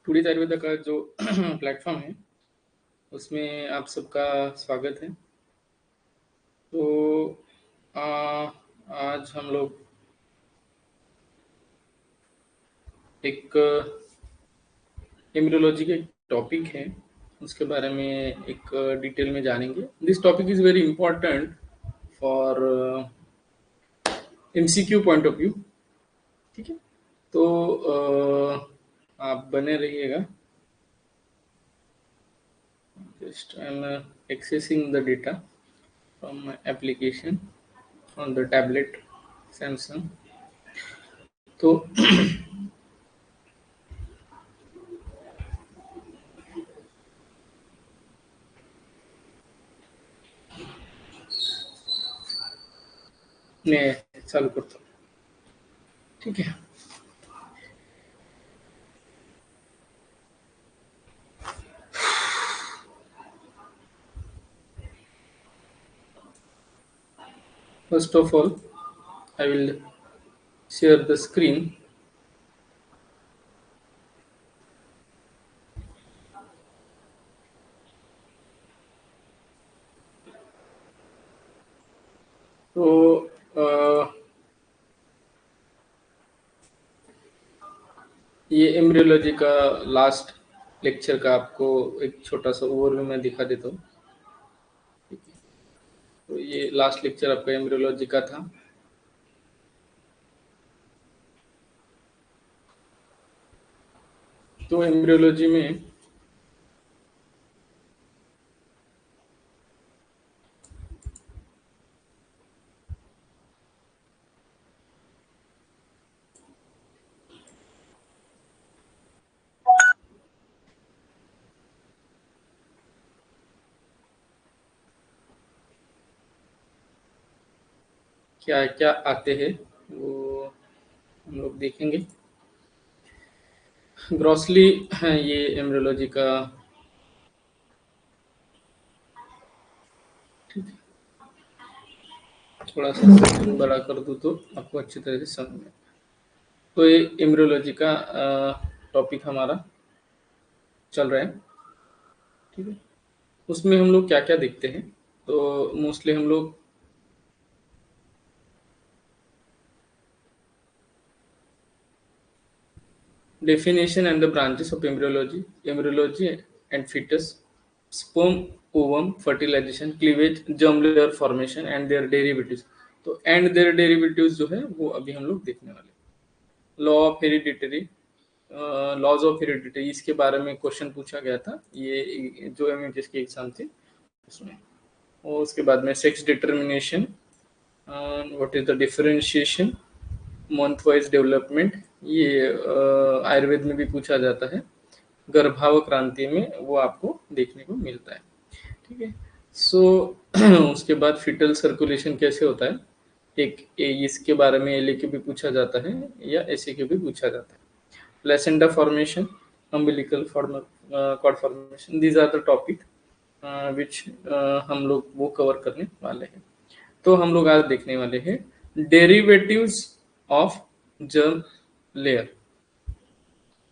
Today's Ayurveda का जो platform है उसमें आप सबका स्वागत है। तो आ, आज हम लोग एक एम्ब्रियोलॉजी का टॉपिक है, उसके बारे में एक डिटेल में जानेंगे। This topic is very important for MCQ point of view. ठीक है, तो आप बने रहिएगा। Just I am accessing the data from my application on the tablet Samsung. तो मैं चालू करता हूँ। ठीक है, first of all I will share the screen. तो ये एम्ब्रियोलॉजी का लास्ट लेक्चर का आपको एक छोटा सा ओवरव्यू मैं दिखा देता हूँ। तो ये लास्ट लेक्चर आपका एम्ब्रियोलॉजी का था। तो एम्ब्रियोलॉजी में क्या क्या आते हैं वो हम लोग देखेंगे। ग्रॉसली ये एम्ब्रियोलॉजी का थोड़ा सा सेक्शन बड़ा कर दूँ तो आपको अच्छी तरह से समझ में। तो ये एम्ब्रियोलॉजी का टॉपिक हमारा चल रहा है। ठीक है, उसमें हम लोग क्या क्या देखते हैं। तो मोस्टली हम लोग definition and the branches of embryology and fetus, sperm, ovum, fertilization, cleavage, germ layer formation and their derivatives। तो and their derivatives जो है वो अभी हम लोग देखने वाले। Law of hereditary, laws of hereditary, इसके बारे में क्वेश्चन पूछा गया था ये जो एमएमटीएस की एग्जाम थी उसमें। और उसके बाद में sex determination, what is the differentiation, month wise development, ये आयुर्वेद में भी पूछा जाता है। गर्भाव क्रांति में वो आपको देखने को मिलता है। ठीक है, सो उसके बाद फिटल सर्कुलेशन कैसे होता है, इसके बारे में एल के भी पूछा जाता है या एस के भी पूछा जाता है। Placenta formation, umbilical cord formation, these are the topic which हम लोग वो कवर करने वाले हैं। तो हम लोग आज देखने वाले हैं derivatives of germ layer।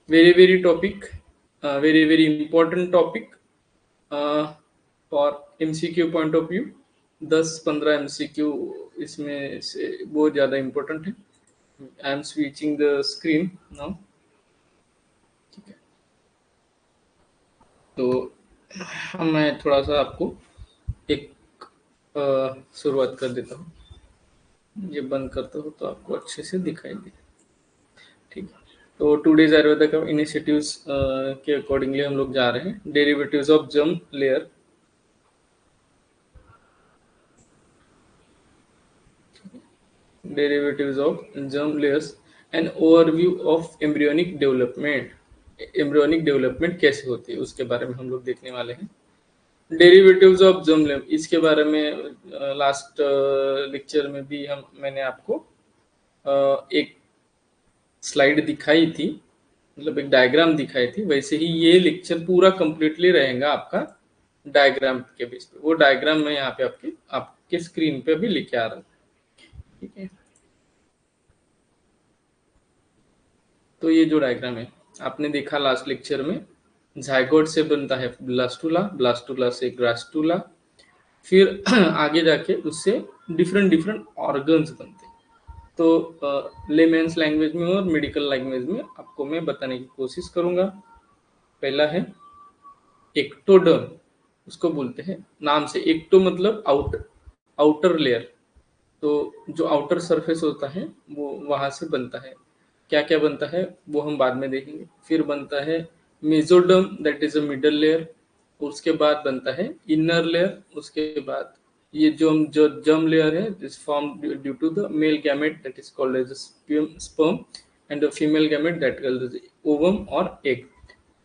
very topic, very important topic for MCQ point of view। 10-15 MCQ इसमें से बहुत ज़्यादा इम्पोर्टेंट है। I am switching the screen now. ठीक है, तो मैं थोड़ा सा आपको एक शुरुआत कर देता हूँ। ये बंद करता हूँ तो आपको अच्छे से दिखाई दे। ठीक है, तो टुडेज आयुर्वेदा का इनिशिएटिव्स के अकॉर्डिंगली हम लोग जा रहे हैं। Derivatives of germ layer, derivatives of germ layers, an overview of embryonic development। Embryonic development कैसे होती है उसके बारे में हम लोग देखने वाले हैं। डेरिवेटिव्स ऑफ जर्म लेयर, इसके बारे में लास्ट लेक्चर में भी मैंने आपको एक स्लाइड दिखाई थी, मतलब एक डायग्राम दिखाई थी। वैसे ही ये लेक्चर पूरा कंप्लीटली रहेगा आपका डायग्राम के बेस पे। वो डायग्राम मैं यहाँ पे आपके स्क्रीन पे भी लिखे आ रहा हूँ। ठीक है, तो ये जो डायग्राम है आपने देखा लास्ट लेक्चर में, जाइगोट से बनता है ब्लास्टुला, ब्लास्टुला से ग्रास्टुला, फिर आगे जाके उससे डिफरेंट डिफरेंट ऑर्गन्स बनते हैं। तो लेमेन्स लैंग्वेज में और मेडिकल लैंग्वेज में आपको मैं बताने की कोशिश करूंगा। पहला है एक्टोडर्म, उसको बोलते हैं नाम से, एक्टो मतलब आउटर लेयर। तो जो आउटर सरफेस होता है वो वहां से बनता है। क्या क्या बनता है वो हम बाद में देखेंगे। फिर बनता है mesoderm, that is a middle layer. उसके बाद बनता है इनर लेयर। उसके बाद ये जो जर्म लेयर है, this form due to the male gamete that is called as sperm and the female gamete that called as ovum और एग।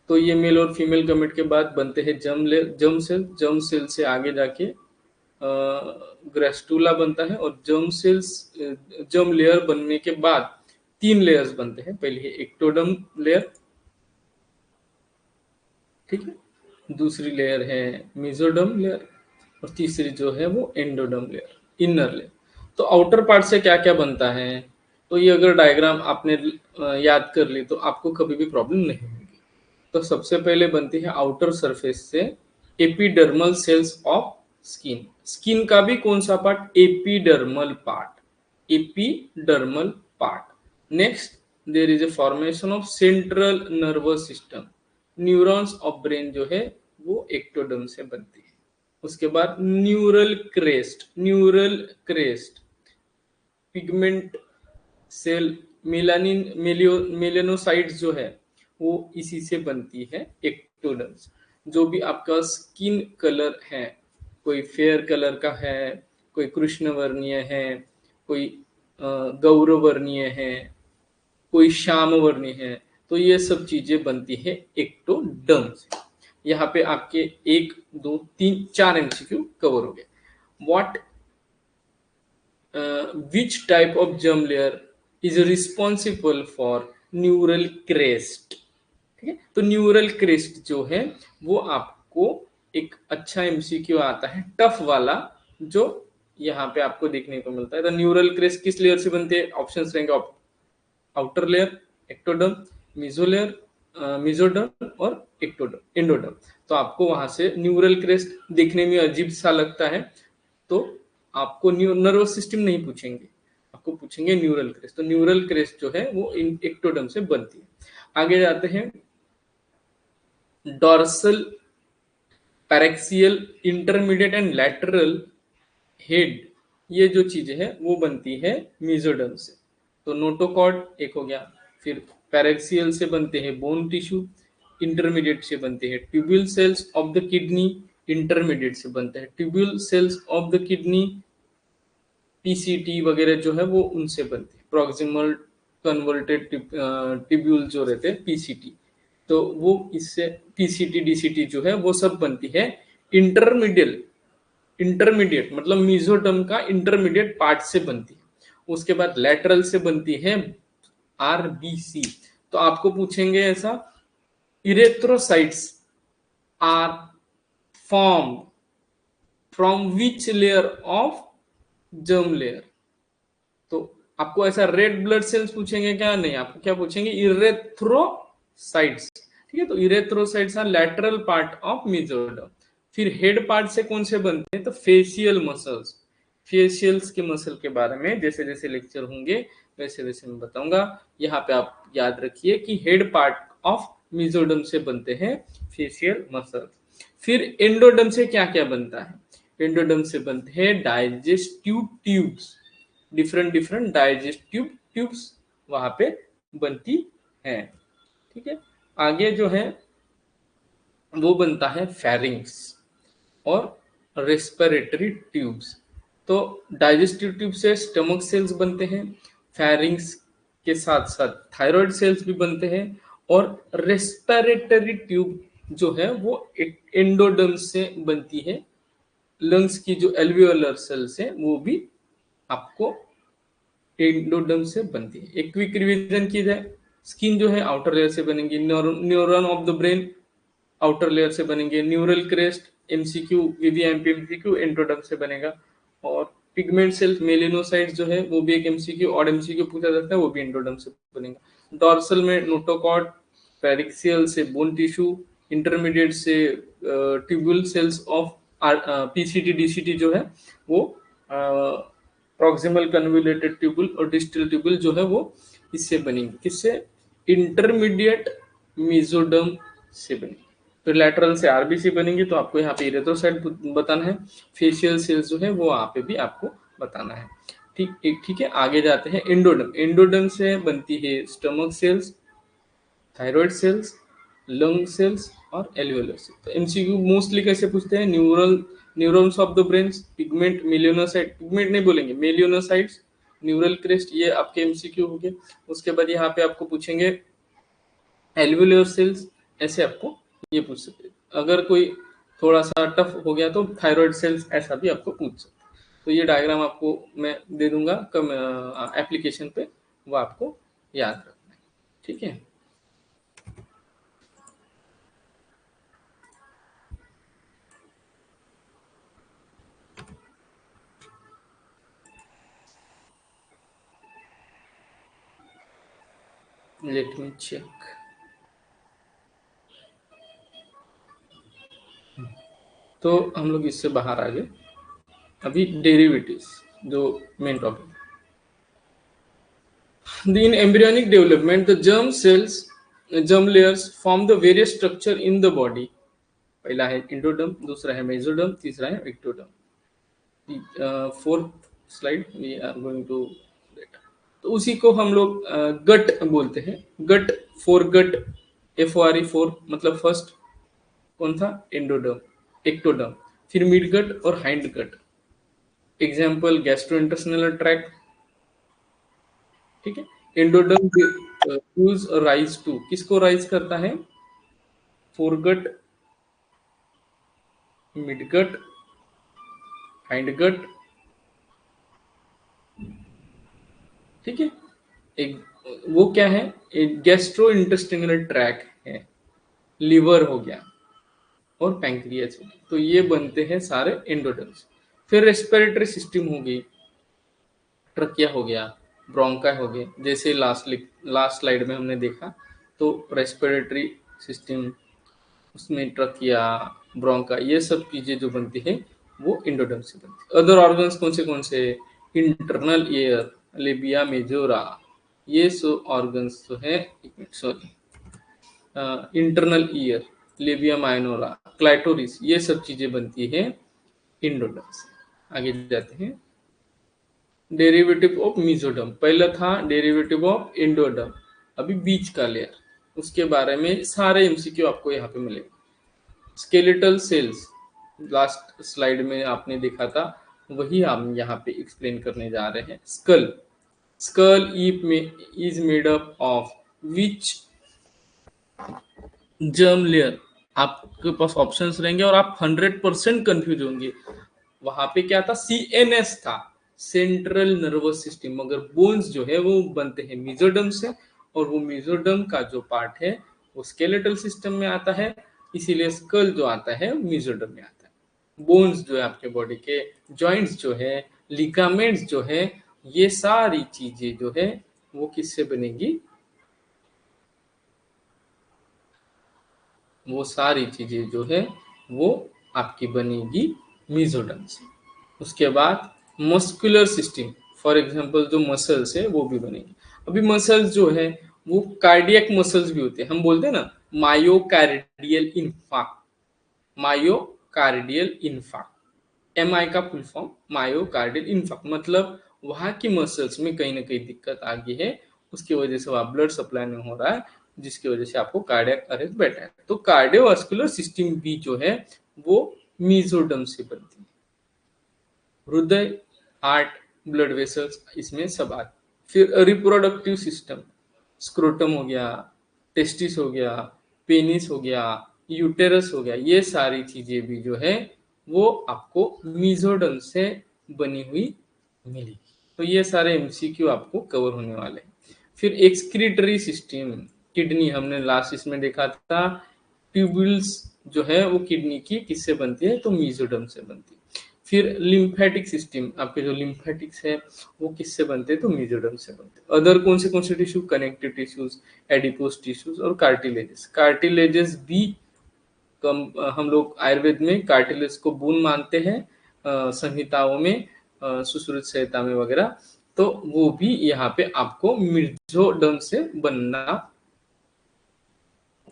तो ये मेल और फीमेल गैमेट के बाद बनते हैं जर्म सेल से आगे जाके ग्रेस्टुला बनता है। और जर्म लेयर बनने के बाद 3 लेयर्स बनते हैं। पहले है एक्टोडर्म लेयर, ठीक है, दूसरी लेयर है मेसोडर्म लेयर, और तीसरी जो है वो एंडोडर्म लेयर, इनर लेयर। तो आउटर पार्ट से क्या क्या बनता है, तो ये अगर डायग्राम आपने याद कर ली तो आपको कभी भी प्रॉब्लम नहीं होगी। तो सबसे पहले बनती है आउटर सरफेस से epidermal cells of skin. Skin का भी कौन सा part, epidermal part, epidermal part. Next there is a formation of central nervous system, neurons of brain जो है वो एक्टोडर्म से बनती है। उसके बाद neural crest pigment cell, melanocytes जो है वो इसी से बनती है, एक्टोडर्म से। जो भी आपका स्किन कलर है, कोई फेयर कलर का है, कोई कृष्णवर्णीय है, कोई गौरवर्णीय है, कोई श्याम वर्णीय है, तो ये सब चीजें बनती है एक्टोडर्म से। यहाँ पे आपके 1 2 3 4 एमसीक्यू कवर हो गए। What which type of germ layer is responsible for neural crest. ठीक है, तो न्यूरल क्रेस्ट जो है वो आपको एक अच्छा एमसीक्यू आता है, टफ वाला, जो यहाँ पे आपको देखने को मिलता है। तो न्यूरल क्रेस्ट किस लेयर से बनते हैं, ऑप्शंस रहेंगे आउटर लेयर, एक्टोडर्म, मिजोडर्म और एक्टोडर्म, एंडोडर्म। तो आपको वहां से न्यूरल क्रेस्ट देखने में अजीब सा लगता है, तो आपको नर्वस सिस्टम नहीं पूछेंगे, आपको पूछेंगे न्यूरल क्रेस्ट। तो न्यूरल क्रेस्ट जो है वो एक्टोडर्म से बनती है। आगे जाते हैं, dorsal, paraxial, intermediate and lateral head, ये जो चीजें है वो बनती है मेसोडर्म से। तो नोटोकॉर्ड एक हो गया। फिर पैरेक्सियल से बनते हैं बोन टिश्यू, इंटरमीडिएट से बनते हैं tubule cells of the kidney, intermediate से बनते हैं tubule cells of the kidney, PCT वगैरह जो है वो उनसे बनती है, प्रॉक्सिमल कन्वर्टेड ट्यूब्यूल जो रहते हैं पीसीटी, तो वो इससे पीसीटी डीसीटी जो है वो सब बनती है इंटरमीडिएट मतलब मेसोडर्म का इंटरमीडिएट पार्ट से बनती है। उसके बाद लैटरल से बनती है आरबीसी। तो आपको पूछेंगे ऐसा, erythrocytes are form from which layer of germ layer. तो आपको ऐसा रेड ब्लड सेल्स पूछेंगे क्या, नहीं, आपको क्या पूछेंगे, इरेथ्रोसाइट्स। ठीक है, तो erythrocytes are lateral part of mesoderm. फिर हेड पार्ट से कौन से बनते हैं, तो फेशियल मसल्स। फेशियल्स के मसल के बारे में जैसे जैसे लेक्चर होंगे वैसे वैसे मैं बताऊंगा। यहाँ पे आप याद रखिए कि हेड पार्ट ऑफ मेसोडर्म से बनते हैं फेशियल मसल। फिर एंडोडर्म से क्या क्या बनता है, एंडोडर्म से बनते हैं digestive tubes, different different digestive tubes वहां पे बनती हैं। ठीक है, आगे जो है वो बनता है फेरिंग्स और रेस्पिरेटरी ट्यूब्स। तो डाइजेस्टिव ट्यूब से स्टमक सेल्स बनते हैं, फेरिंग्स के साथ साथ थायराइड सेल्स भी बनते हैं, और रेस्पिरेटरी ट्यूब जो है वो एंडोडर्म से बनती है। लंग्स की जो एल्वियोलर सेल्स है वो भी आपको एंडोडर्म से बनती है। एक क्विक रिवीजन की जाए, स्किन जो है आउटर लेयर से बनेगी, neuron of the brain outer layer से बनेंगे, neural crest MCQ VVMP MCQ endoderm से बनेगा, और पिगमेंट सेल्स मेलेनोसाइट्स जो है वो भी एक एमसीक्यू और एमसीक्यू पूछा जाता है, वो भी एंडोडर्म से बनेगा। डॉर्सल में नोटोकॉर्ड, पेरिक्सियल से बोन टिश्यू, इंटरमीडिएट से tubule cells of PCT DCT जो है वो प्रॉक्सिमल कन्वोल्यूटेड ट्यूबुल और डिस्टल ट्यूबुल जो है वो इससे बनेंगे, किससे? इंटरमीडिएट मेसोडर्म से बनेंगे। तो लैटरल से आरबीसी बनेंगे, तो आपको यहाँ पे इरेथ्रोसाइट बताना है। फेशियल सेल्स जो है वो यहाँ पे भी आपको बताना है। ठीक है, आगे जाते हैं। एंडोडर्म, एंडोडर्म से बनती है stomach cells, thyroid cells, lung cells और एल्वियोलर सेल्स। तो एमसीक्यू मोस्टली कैसे पूछते हैं? Neurons of the brain, pigment, melanocyte, pigment नहीं बोलेंगे, मेलियोनोसाइट्स, न्यूरल क्रेस्ट, ये आपके एमसीक्यू हो गए। उसके बाद यहाँ पे आपको पूछेंगे एल्वियोलर सेल्स, ऐसे आपको ये पूछ सकते हैं। अगर कोई थोड़ा सा टफ हो गया तो थायराइड सेल्स, ऐसा भी आपको पूछ सकते हैं। तो ये डायग्राम आपको मैं दे दूंगा कम एप्लीकेशन पे, वो आपको याद रखना है। ठीक है, लेट मी चेक। तो हम लोग इससे बाहर आ गए। अभी डेरिवेटिव्स जो main topic. In embryonic development, the germ cells, germ layers form the various structure in the body. पहला है इंडोडर्म, दूसरा है मेसोडर्म, तीसरा है ectoderm. Fourth slide we are going to. तो उसी को हम लोग गट बोलते हैं। Gut, fore gut, FORE, fore मतलब फर्स्ट कौन था? एंडोडर्म, एक्टोडर्म, फिर मिड गट और hind gut. Example gastrointestinal tract. ठीक है, एंडोडर्म यूज राइज टू, किसको राइज करता है? Foregut, midgut, hindgut. ठीक है, एक वो क्या है? एक गैस्ट्रो इंटेस्टिनल ट्रैक है, लिवर हो गया और पैंक्रियाज हो गया। तो ये बनते हैं सारे एंडोडर्म्स। फिर रेस्पिरेटरी सिस्टम हो गई, ट्रकिया हो गया, ब्रोंका हो गए, जैसे लास्ट स्लाइड में हमने देखा। तो रेस्पिरेटरी सिस्टम, उसमें ट्रकिया, ब्रोंका, ये सब चीजें जो बनती है वो एंडोडर्म से बनती है। अदर ऑर्गन्स कौन से? इंटरनल ईयर, लेबिया मेजोरा, ये सब ऑर्गन्स जो है, sorry, internal ear, labia minora, clitoris, ये सब चीजें बनती है एंडोडर्म से। आगे जाते हैं। डेरिवेटिव ऑफ मेसोडर्म, पहला था डेरिवेटिव ऑफ एंडोडर्म, अभी बीच का लेयर, उसके बारे में सारे एमसीक्यू आपको यहाँ पे मिलेंगे। स्केलेटल सेल्स, लास्ट स्लाइड में आपने देखा था, वही हम यहाँ पे एक्सप्लेन करने जा रहे हैं। Skull, skull is made up of which germ layer? आपके पास ऑप्शंस रहेंगे और आप 100% कंफ्यूज होंगे। वहां पे क्या था? CNS था, सेंट्रल नर्वस सिस्टम, मगर बोन्स जो है वो बनते हैं मेसोडर्म से, और वो मेसोडर्म का जो पार्ट है वो स्केलेटल सिस्टम में आता है, इसीलिए स्कल जो आता है मेसोडर्म में आता है। बोन्स जो है आपके बॉडी के, जॉइंट्स जो है, लिगामेंट्स जो है, ये सारी चीजें जो है वो किससे बनेगी? वो सारी चीजें जो है वो आपकी बनेगी मेसोडर्म से। उसके बाद मस्कुलर सिस्टम, फॉर एग्जांपल जो मसल्स है वो भी बनेगी। अभी मसल्स जो है वो कार्डियक मसल्स भी होते हैं, हम बोलते हैं ना myocardial infarct, myocardial infarct, MI का फुल फॉर्म मायोकार्डियल इन्फार्क्ट, मतलब वहां की मसल्स में कहीं ना कहीं दिक्कत आ गई है, उसकी वजह से वहां ब्लड सप्लाई नहीं हो रहा है, जिसकी वजह से आपको कार्डियक अरेस्ट बैठा है। तो कार्डियोवास्कुलर सिस्टम भी जो है वो मेसोडर्म से बनती है। हृदय, हार्ट, ब्लड वेसल्स, इसमें सब आते। फिर रिप्रोडक्टिव सिस्टम, स्क्रोटम हो गया, टेस्टिस हो गया, पेनिस हो गया, यूटेरस हो गया, ये सारी चीजें भी जो है वो आपको मेसोडर्म से बनी हुई मिलेगी। तो ये सारे एमसीक्यू आपको कवर होने वाले हैं। फिर एक्सक्रीटरी सिस्टम, किडनी हमने लास्ट इसमें देखा था, ट्यूब्यूल्स जो है वो किडनी की किससे बनती है? तो मेसोडर्म से बनती है। फिर लिम्फेटिक सिस्टम, आपके जो लिम्फेटिक्स है वो किससे बनते हैं, तो मेजोडर्म से बनते हैं। अदर कौन से tissue, connective tissues, adipose tissues और कार्टिलेजेस। कार्टिलेजेस भी हम लोग आयुर्वेद में कार्टिलेज को बोन मानते हैं, संहिताओं में, सुश्रुत संहिता में वगैरह। तो वो भी यहाँ पे आपको मेजोडर्म से बनना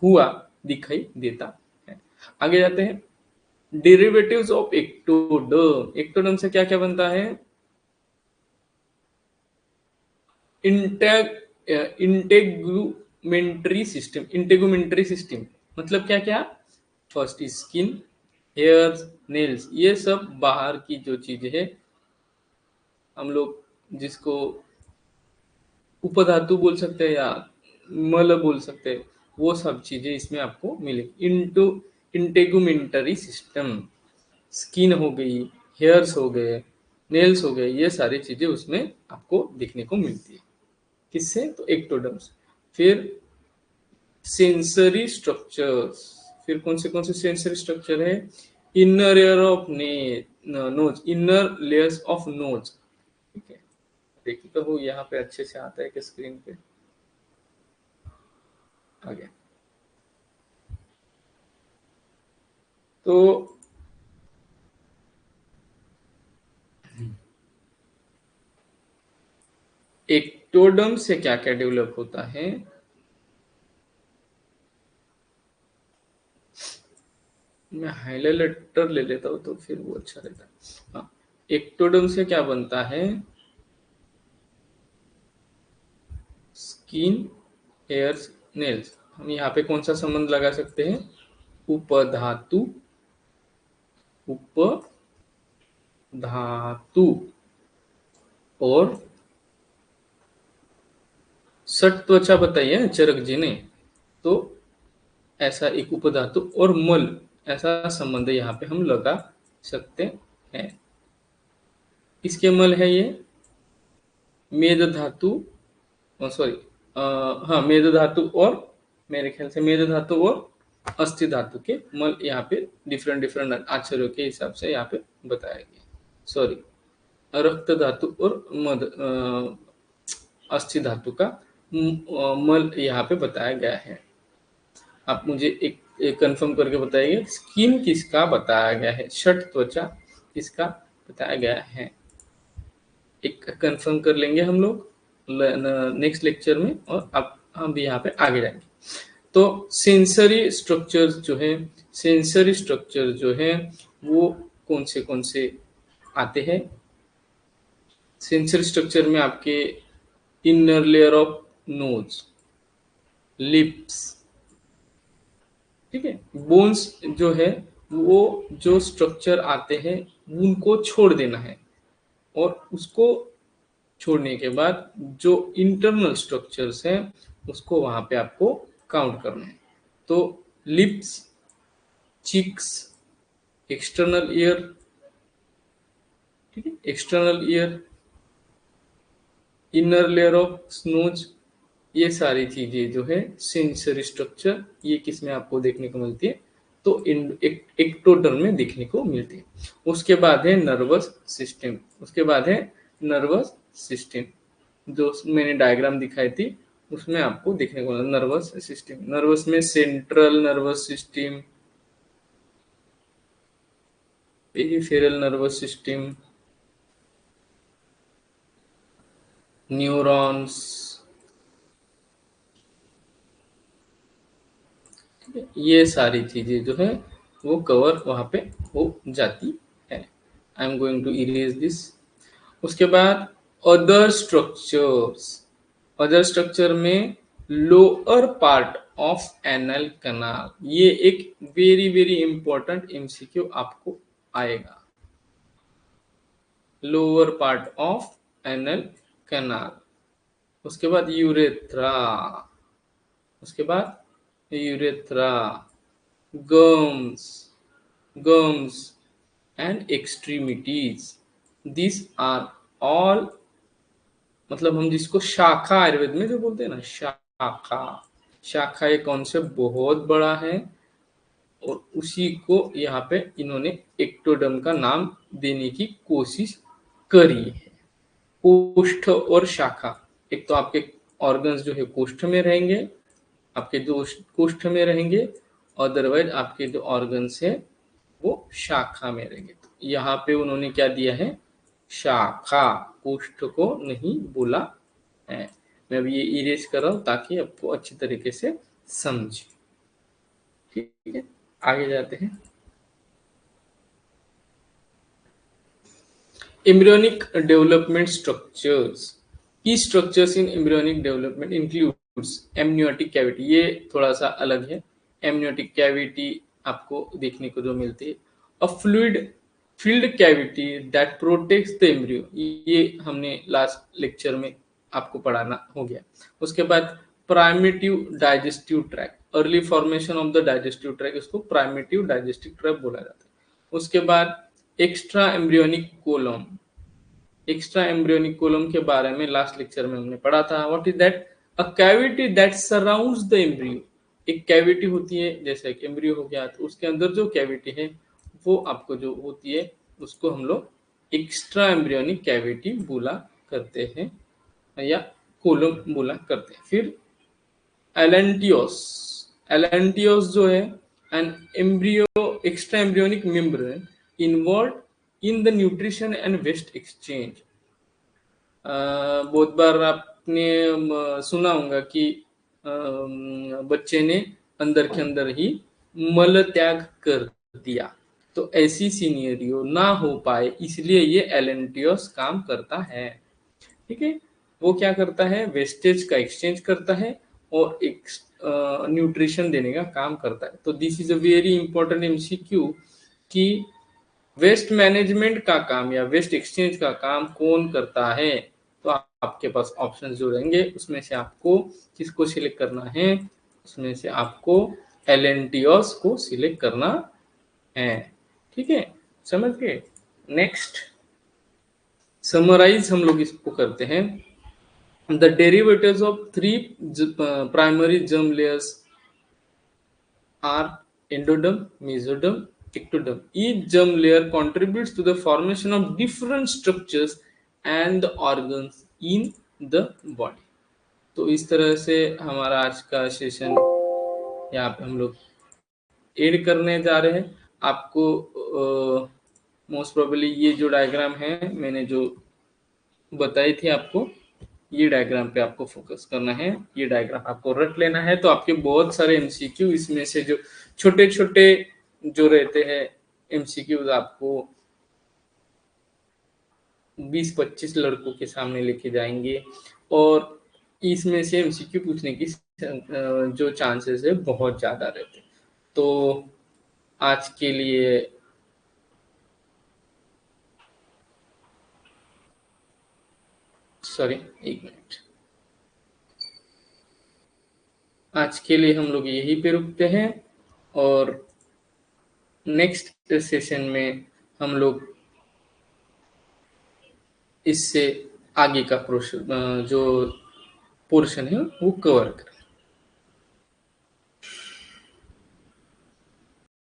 हुआ दिखाई देता है। आगे जाते हैं, डेरिवेटिव्स ऑफ एक्टोडर्म। एक्टोडर्म से क्या क्या बनता है, इंटेगुमेंट्री सिस्टम। इंटेगुमेंट्री सिस्टम मतलब क्या क्या, फर्स्ट स्किन, हेयर्स, नेल्स, ये सब बाहर की जो चीजें है, हम लोग जिसको उपधातु बोल सकते हैं या मल बोल सकते हैं, वो सब चीजें इसमें आपको मिलेगी। इंटू इंटेगुमेंटरी सिस्टम, स्किन हो गई, हेयर्स हो गए, नेल्स हो गए, ये सारी चीजें उसमें आपको देखने को मिलती है। किससे, तो एक्टोडर्म्स। फिर सेंसरी स्ट्रक्चर्स, फिर कौन से सेंसरी स्ट्रक्चर है, inner layer of nose, inner layers of nose. ठीक है, देखिए तो वो यहाँ पे अच्छे से आता है कि स्क्रीन पे आ गया। तो एक्टोडर्म से क्या क्या डेवलप होता है, मैं हाइलाइटर ले लेता हूँ तो फिर वो अच्छा रहता है। हाँ, एक्टोडर्म से क्या बनता है, स्किन, हेयर्स, नेल्स। हम यहाँ पे कौन सा संबंध लगा सकते हैं, उपधातु, उपधातु और सट त्वचा बताई है चरक जी ने, तो ऐसा एक उपधातु और मल, ऐसा संबंध यहाँ पे हम लगा सकते हैं। इसके मल है ये मेद धातु, सॉरी, हाँ मेद धातु, और मेरे ख्याल से मेद धातु और अस्थि धातु के मल यहाँ पे डिफरेंट डिफरेंट आचार्यों के हिसाब से यहाँ पे बताया गया। सॉरी, रक्त धातु और मद अस्थि धातु का मल यहाँ पे बताया गया है। आप मुझे एक कंफर्म करके बताइए, स्किन किसका बताया गया है, षट त्वचा किसका बताया गया है, एक कंफर्म कर लेंगे हम लोग नेक्स्ट लेक्चर में, और अब हम भी यहाँ पे आगे जाएंगे। तो सेंसरी स्ट्रक्चर्स जो है, सेंसरी स्ट्रक्चर जो है वो कौन से आते हैं, सेंसरी स्ट्रक्चर में आपके inner layer of nose, lips, ठीक है, बोन्स जो है वो जो स्ट्रक्चर आते हैं उनको छोड़ देना है, और उसको छोड़ने के बाद जो इंटरनल स्ट्रक्चर्स हैं उसको वहां पे आपको काउंट करना है। तो लिप्स, चिक्स, एक्सटर्नल ईयर, ठीक है, external ear, inner layer of snows, ये सारी चीजें जो है सेंसरी स्ट्रक्चर, ये किसमें आपको देखने को मिलती है, तो एक्टोडर्म में देखने को मिलती है। उसके बाद है नर्वस सिस्टम, उसके बाद है नर्वस सिस्टम, जो मैंने डायग्राम दिखाई थी उसमें आपको देखने को मिला नर्वस सिस्टम। नर्वस में central nervous system, peripheral nervous system, neurons, ये सारी चीजें जो है वो कवर वहां पे हो जाती है। I am going to erase this. उसके बाद अदर स्ट्रक्चर्स, अदर स्ट्रक्चर में lower part of anal canal, ये एक वेरी वेरी इंपॉर्टेंट एमसीक्यू आपको आएगा। Lower part of anal canal, उसके बाद यूरेथ्रा, उसके बाद urethra, gums, gums and extremities. These are all, मतलब हम जिसको शाखा आयुर्वेद में जो बोलते हैं ना, शाखा, शाखा ये कॉन्सेप्ट बहुत बड़ा है, और उसी को यहाँ पे इन्होंने एक्टोडर्म का नाम देने की कोशिश करी है। कोष्ठ और शाखा, एक तो आपके ऑर्गन्स जो है कोष्ठ में रहेंगे, आपके जो कोष्ठ में रहेंगे, अदरवाइज आपके जो ऑर्गन्स है वो शाखा में रहेंगे। तो यहाँ पे उन्होंने क्या दिया है, शाखा, कोष्ठ को नहीं बोला है। मैं अभी ये इरेज कर रहा हूँ ताकि आपको अच्छी तरीके से समझे। ठीक है, आगे जाते हैं। Embryonic development structures. Key structures in embryonic development includes amniotic cavity. ये थोड़ा सा अलग है। amniotic cavity आपको देखने को जो मिलती है। A fluid filled cavity that protects the embryo. ये हमने लास्ट लेक्चर में आपको पढ़ाना हो गया। उसके बाद primitive digestive tract, early formation of the digestive tract, इसको प्राइमेटिव डाइजेस्टिव ट्रैक्ट बोला जाता है। उसके बाद extra embryonic coelom, extra embryonic coelom के बारे में लास्ट लेक्चर में हमने पढ़ा था। What is that, a cavity that surrounds the embryo. एक कैविटी होती है, जैसे एक एम्ब्रियो हो गया, तो उसके अंदर जो कैविटी है वो आपको जो होती है उसको हम लोग एक्स्ट्रा एम्ब्रियोनिक कैविटी बोला करते हैं या कोलम बोला करते हैं। फिर एलेंटियोस, एलेंटियोस जो है an embryo extra embryonic membrane involve in the nutrition and waste exchange. बहुत बार आपने सुना होगा कि बच्चे ने अंदर के अंदर ही मल त्याग कर दिया, तो ऐसी सीनियरियो ना हो पाए इसलिए ये एलेंटियोस काम करता है। ठीक है, वो क्या करता है, वेस्टेज का एक्सचेंज करता है और एक न्यूट्रिशन देने का काम करता है। तो this is a very important MCQ कि वेस्ट मैनेजमेंट का काम या वेस्ट एक्सचेंज का काम कौन करता है। तो आपके पास ऑप्शन जो रहेंगे उसमें से आपको किसको सिलेक्ट करना है, उसमें से आपको एलेंटियोस को सिलेक्ट करना है। ठीक है, समझ गए। नेक्स्ट समराइज हम लोग इसको करते हैं। The derivatives of three primary germ layers are endoderm, mesoderm, ectoderm. Each germ layer contributes to the formation of different structures and the organs in the body. तो इस तरह से हमारा आज का सेशन यहाँ पे हम लोग एड करने जा रहे हैं। आपको मोस्ट प्रोबेबली ये जो डायग्राम है मैंने जो बताई थी आपको, ये डायग्राम पे आपको फोकस करना है, ये डायग्राम आपको रट लेना है। तो आपके बहुत सारे एमसीक्यू इसमें से जो छोटे छोटे जो रहते हैं एमसीक्यूज आपको 20-25 लड़कों के सामने लेके जाएंगे और इसमें से एमसीक्यू पूछने की जो चांसेस है बहुत ज्यादा रहते हैं। तो आज के लिए सॉरी, एक मिनट, आज के लिए हम लोग यहीं पे रुकते हैं और नेक्स्ट सेशन में हम लोग इससे आगे का जो पोर्शन है वो कवर करें।